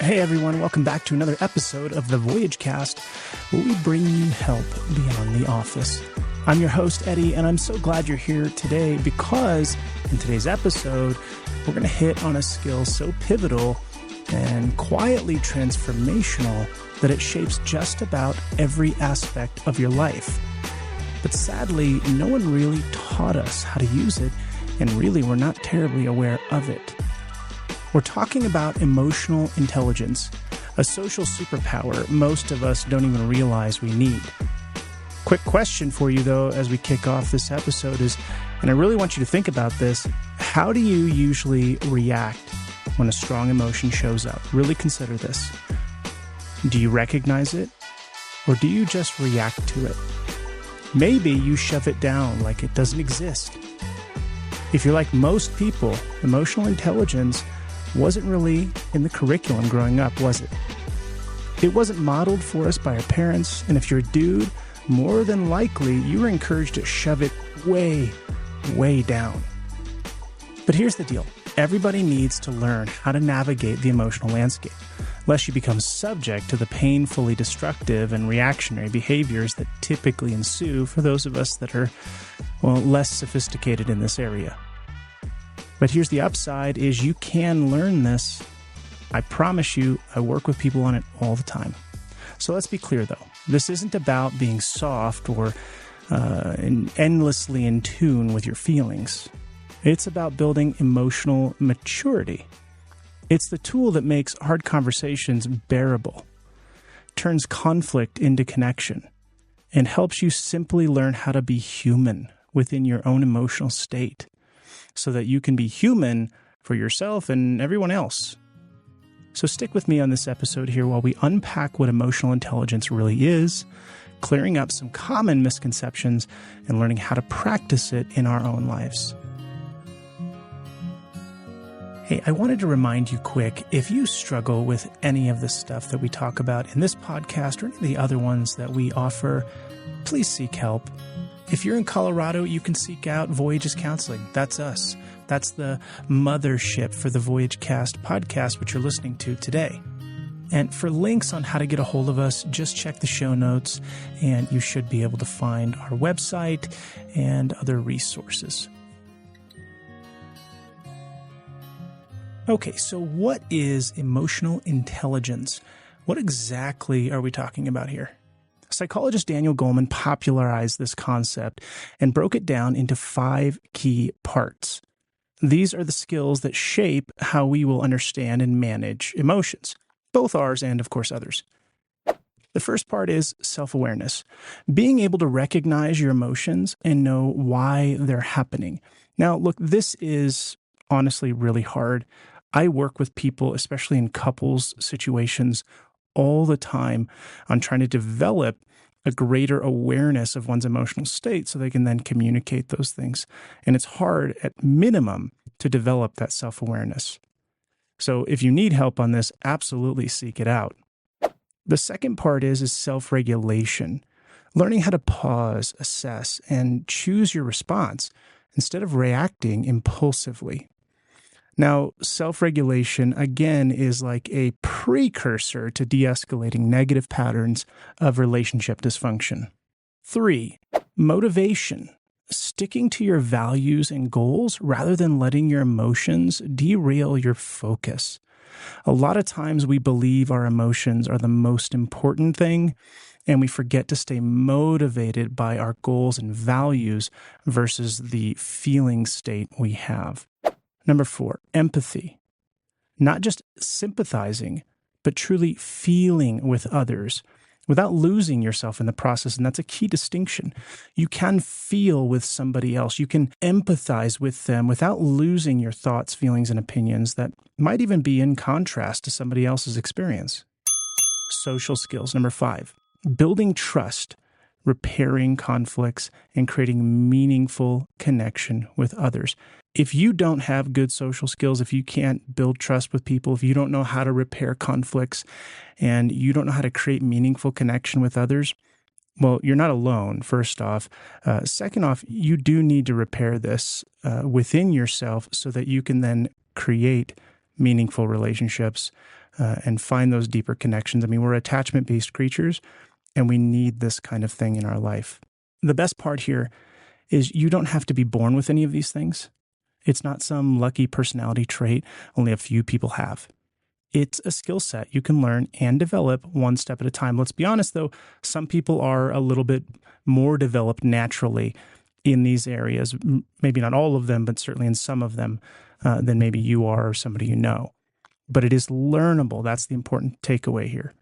Hey everyone, welcome back to another episode of the Voyage Cast, where we bring you help beyond the office. I'm your host, Eddie, and I'm so glad you're here today because in today's episode, we're going to hit on a skill so pivotal and quietly transformational that it shapes just about every aspect of your life. But sadly, no one really taught us how to use it, and really we're not terribly aware of it. We're talking about emotional intelligence, a social superpower most of us don't even realize we need. Quick question for you, though, as we kick off this episode is, and I really want you to think about this, how do you usually react when a strong emotion shows up? Really consider this. Do you recognize it, or do you just react to it? Maybe you shove it down like it doesn't exist. If you're like most people, emotional intelligence wasn't really in the curriculum growing up, was it? It wasn't modeled for us by our parents, and if you're a dude, more than likely you were encouraged to shove it way, way down. But here's the deal. Everybody needs to learn how to navigate the emotional landscape, lest you become subject to the painfully destructive and reactionary behaviors that typically ensue for those of us that are, less sophisticated in this area. But here's the upside is you can learn this. I promise you, I work with people on it all the time. So let's be clear, though. This isn't about being soft or endlessly in tune with your feelings. It's about building emotional maturity. It's the tool that makes hard conversations bearable, turns conflict into connection, and helps you simply learn how to be human within your own emotional state, so that you can be human for yourself and everyone else. So stick with me on this episode here while we unpack what emotional intelligence really is, clearing up some common misconceptions, and learning how to practice it in our own lives. Hey, I wanted to remind you quick, if you struggle with any of the stuff that we talk about in this podcast or any of the other ones that we offer, please seek help. If you're in Colorado, you can seek out Voyage Counseling. That's us. That's the mothership for the Voyage Cast podcast, which you're listening to today. And for links on how to get a hold of us, just check the show notes, and you should be able to find our website and other resources. Okay, so what is emotional intelligence? What exactly are we talking about here? Psychologist Daniel Goleman popularized this concept and broke it down into 5 key parts. These are the skills that shape how we will understand and manage emotions, both ours and, of course, others. The first part is self-awareness, being able to recognize your emotions and know why they're happening. Now, look, this is honestly really hard. I work with people, especially in couples situations, all the time on trying to develop a greater awareness of one's emotional state so they can then communicate those things. And it's hard at minimum to develop that self-awareness. So if you need help on this, absolutely seek it out. The second part is self-regulation, learning how to pause, assess, and choose your response instead of reacting impulsively. Now, self-regulation, again, is like a precursor to de-escalating negative patterns of relationship dysfunction. 3, motivation, sticking to your values and goals rather than letting your emotions derail your focus. A lot of times we believe our emotions are the most important thing, and we forget to stay motivated by our goals and values versus the feeling state we have. Number 4, empathy. Not just sympathizing, but truly feeling with others without losing yourself in the process. And that's a key distinction. You can feel with somebody else. You can empathize with them without losing your thoughts, feelings, and opinions that might even be in contrast to somebody else's experience. Social skills. Number 5, building trust, repairing conflicts, and creating meaningful connection with others. If you don't have good social skills, if you can't build trust with people, if you don't know how to repair conflicts, and you don't know how to create meaningful connection with others, well, you're not alone, first off. Second off, you do need to repair this within yourself so that you can then create meaningful relationships and find those deeper connections. I mean, we're attachment-based creatures, and we need this kind of thing in our life. The best part here is you don't have to be born with any of these things. It's not some lucky personality trait only a few people have. It's a skill set you can learn and develop one step at a time. Let's be honest, though, some people are a little bit more developed naturally in these areas. Maybe not all of them, but certainly in some of them than maybe you are or somebody you know. But it is learnable. That's the important takeaway here.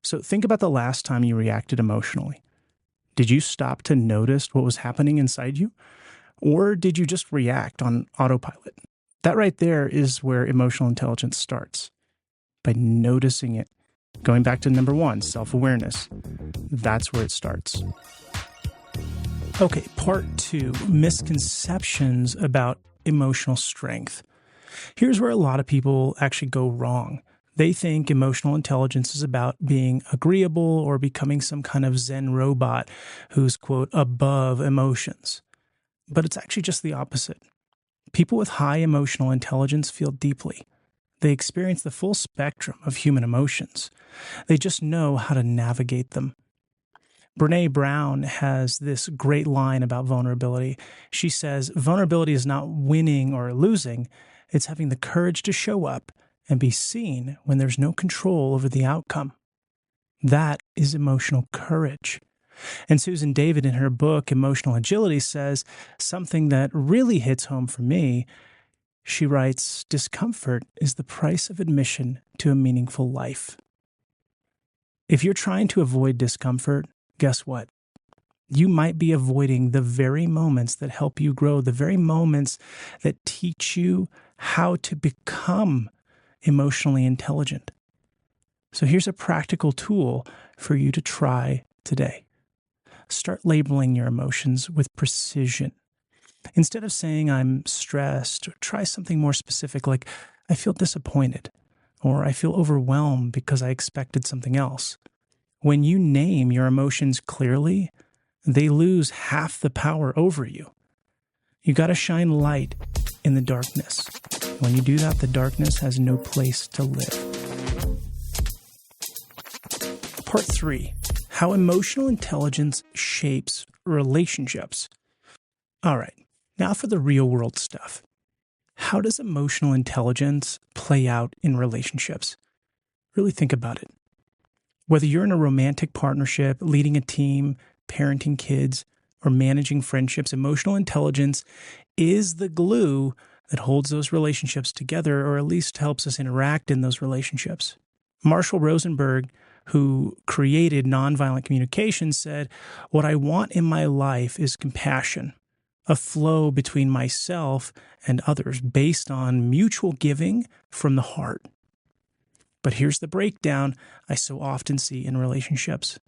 So think about the last time you reacted emotionally. Did you stop to notice what was happening inside you? Or did you just react on autopilot? That right there is where emotional intelligence starts. By noticing it. Going back to number 1, self-awareness. That's where it starts. Okay, part 2, misconceptions about emotional strength. Here's where a lot of people actually go wrong. They think emotional intelligence is about being agreeable or becoming some kind of Zen robot who's, quote, above emotions. But it's actually just the opposite. People with high emotional intelligence feel deeply. They experience the full spectrum of human emotions. They just know how to navigate them. Brené Brown has this great line about vulnerability. She says, vulnerability is not winning or losing. It's having the courage to show up and be seen when there's no control over the outcome. That is emotional courage. And Susan David, in her book, Emotional Agility, says something that really hits home for me. She writes, discomfort is the price of admission to a meaningful life. If you're trying to avoid discomfort, guess what? You might be avoiding the very moments that help you grow, the very moments that teach you how to become emotionally intelligent. So here's a practical tool for you to try today. Start labeling your emotions with precision. Instead of saying I'm stressed, try something more specific like I feel disappointed or I feel overwhelmed because I expected something else. When you name your emotions clearly, they lose half the power over you. You got to shine light in the darkness. When you do that, the darkness has no place to live. Part 3, how emotional intelligence shapes relationships. All right. Now for the real world stuff. How does emotional intelligence play out in relationships? Really think about it. Whether you're in a romantic partnership, leading a team, parenting kids, or managing friendships, emotional intelligence is the glue that holds those relationships together, or at least helps us interact in those relationships. Marshall Rosenberg, who created nonviolent communication, said, "What I want in my life is compassion. A flow between myself and others based on mutual giving from the heart." But here's the breakdown I so often see in relationships.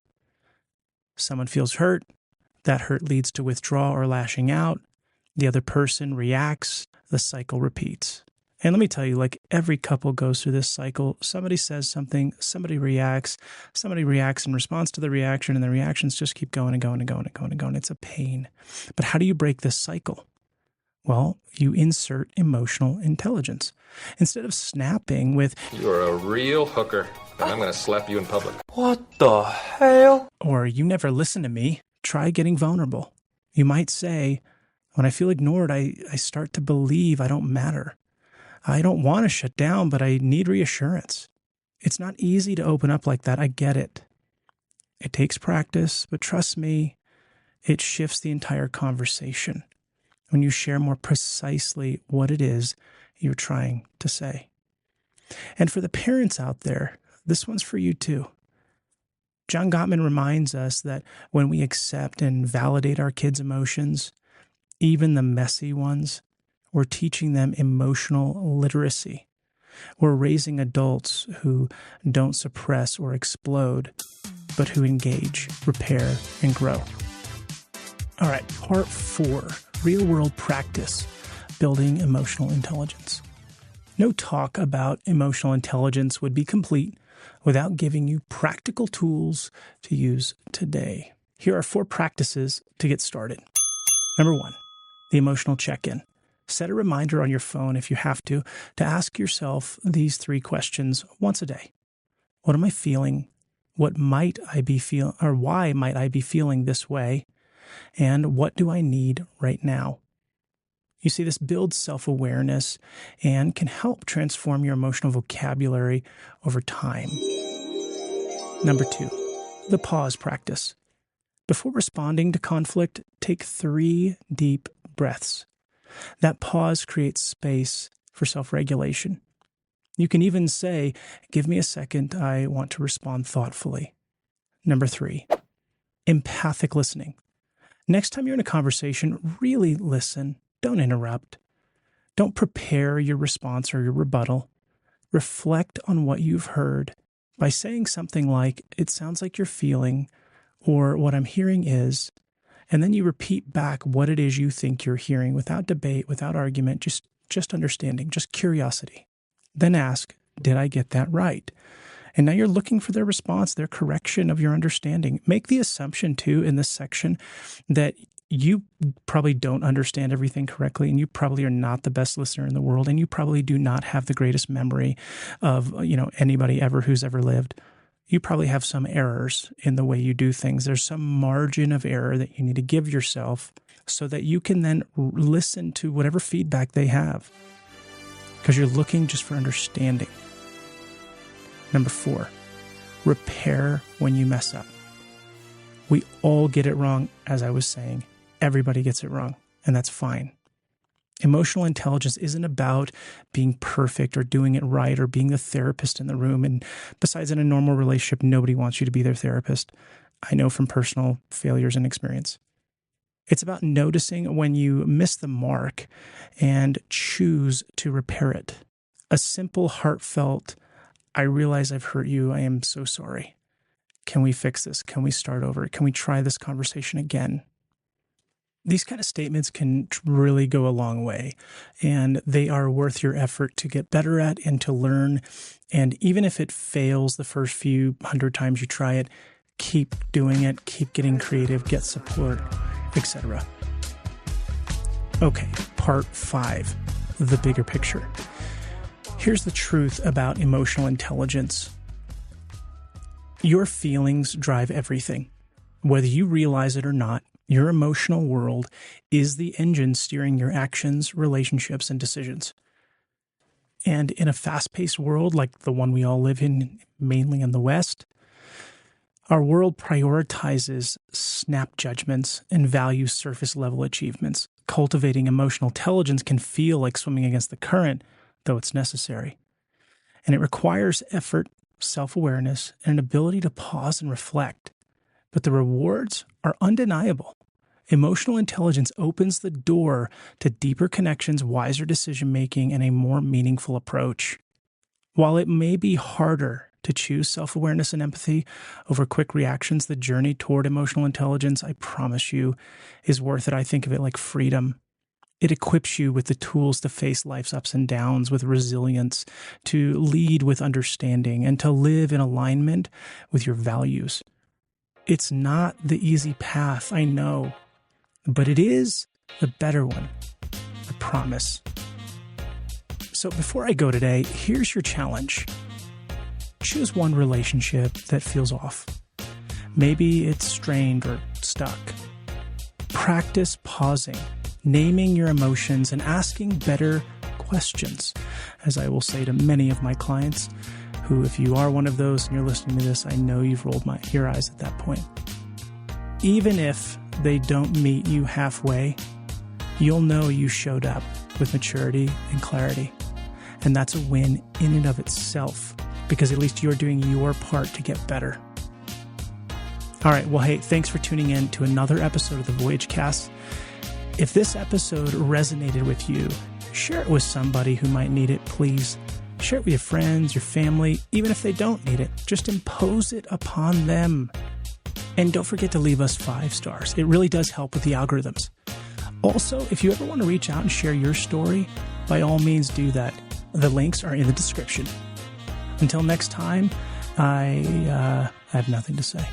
Someone feels hurt. That hurt leads to withdrawal or lashing out. The other person reacts. The cycle repeats. And let me tell you, like every couple goes through this cycle. Somebody says something, somebody reacts in response to the reaction, and the reactions just keep going and going and going and going and going. It's a pain. But how do you break this cycle? Well, you insert emotional intelligence. Instead of snapping with, "You're a real hooker, and I'm going to slap you in public." What the hell? Or "You never listen to me," try getting vulnerable. You might say, "When I feel ignored, I start to believe I don't matter. I don't want to shut down, but I need reassurance." It's not easy to open up like that. I get it. It takes practice, but trust me, it shifts the entire conversation when you share more precisely what it is you're trying to say. And for the parents out there, this one's for you too. John Gottman reminds us that when we accept and validate our kids' emotions, even the messy ones, we're teaching them emotional literacy. We're raising adults who don't suppress or explode, but who engage, repair, and grow. All right, part 4, real-world practice, building emotional intelligence. No talk about emotional intelligence would be complete without giving you practical tools to use today. Here are 4 practices to get started. Number 1, the emotional check-in. Set a reminder on your phone if you have to ask yourself these 3 questions once a day. What am I feeling? What might I be feeling, or why might I be feeling this way? And what do I need right now? You see, this builds self-awareness and can help transform your emotional vocabulary over time. Number 2, the pause practice. Before responding to conflict, take 3 deep breaths. That pause creates space for self-regulation. You can even say, give me a second, I want to respond thoughtfully. Number 3, empathic listening. Next time you're in a conversation, really listen. Don't interrupt. Don't prepare your response or your rebuttal. Reflect on what you've heard by saying something like, it sounds like you're feeling, or what I'm hearing is, and then you repeat back what it is you think you're hearing without debate, without argument, just understanding, just curiosity. Then ask, did I get that right? And now you're looking for their response, their correction of your understanding. Make the assumption, too, in this section that you probably don't understand everything correctly, and you probably are not the best listener in the world, and you probably do not have the greatest memory of, anybody ever who's ever lived. You probably have some errors in the way you do things. There's some margin of error that you need to give yourself so that you can then listen to whatever feedback they have, because you're looking just for understanding. Number 4, repair when you mess up. We all get it wrong, as I was saying. Everybody gets it wrong, and that's fine. Emotional intelligence isn't about being perfect or doing it right or being the therapist in the room. And besides, in a normal relationship, nobody wants you to be their therapist. I know from personal failures and experience. It's about noticing when you miss the mark and choose to repair it. A simple, heartfelt, I realize I've hurt you. I am so sorry. Can we fix this? Can we start over? Can we try this conversation again? These kind of statements can really go a long way, and they are worth your effort to get better at and to learn. And even if it fails the first few 100 times you try it, keep doing it, keep getting creative, get support, etc. Okay, part 5, the bigger picture. Here's the truth about emotional intelligence. Your feelings drive everything. Whether you realize it or not, your emotional world is the engine steering your actions, relationships, and decisions. And in a fast-paced world like the one we all live in, mainly in the West, our world prioritizes snap judgments and values surface-level achievements. Cultivating emotional intelligence can feel like swimming against the current, though it's necessary. And it requires effort, self-awareness, and an ability to pause and reflect. But the rewards are undeniable. Emotional intelligence opens the door to deeper connections, wiser decision-making, and a more meaningful approach. While it may be harder to choose self-awareness and empathy over quick reactions, the journey toward emotional intelligence, I promise you, is worth it. I think of it like freedom. It equips you with the tools to face life's ups and downs with resilience, to lead with understanding, and to live in alignment with your values. It's not the easy path, I know, but it is the better one, I promise. So before I go today, here's your challenge. Choose one relationship that feels off. Maybe it's strained or stuck. Practice pausing, naming your emotions, and asking better questions, as I will say to many of my clients, who, if you are one of those and you're listening to this, I know you've rolled your eyes at that point. Even if they don't meet you halfway, you'll know you showed up with maturity and clarity. And that's a win in and of itself, because at least you're doing your part to get better. All right, well, hey, thanks for tuning in to another episode of the Voyage Cast. If this episode resonated with you, share it with somebody who might need it, please. Share it with your friends, your family, even if they don't need it. Just impose it upon them. And don't forget to leave us 5 stars. It really does help with the algorithms. Also, if you ever want to reach out and share your story, by all means do that. The links are in the description. Until next time, I have nothing to say.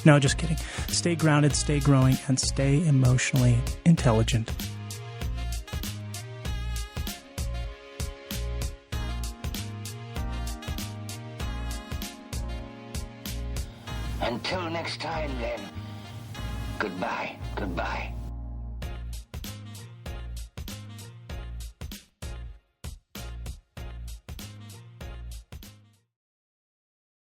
No, just kidding. Stay grounded, stay growing, and stay emotionally intelligent. Until next time, then. Goodbye. Goodbye.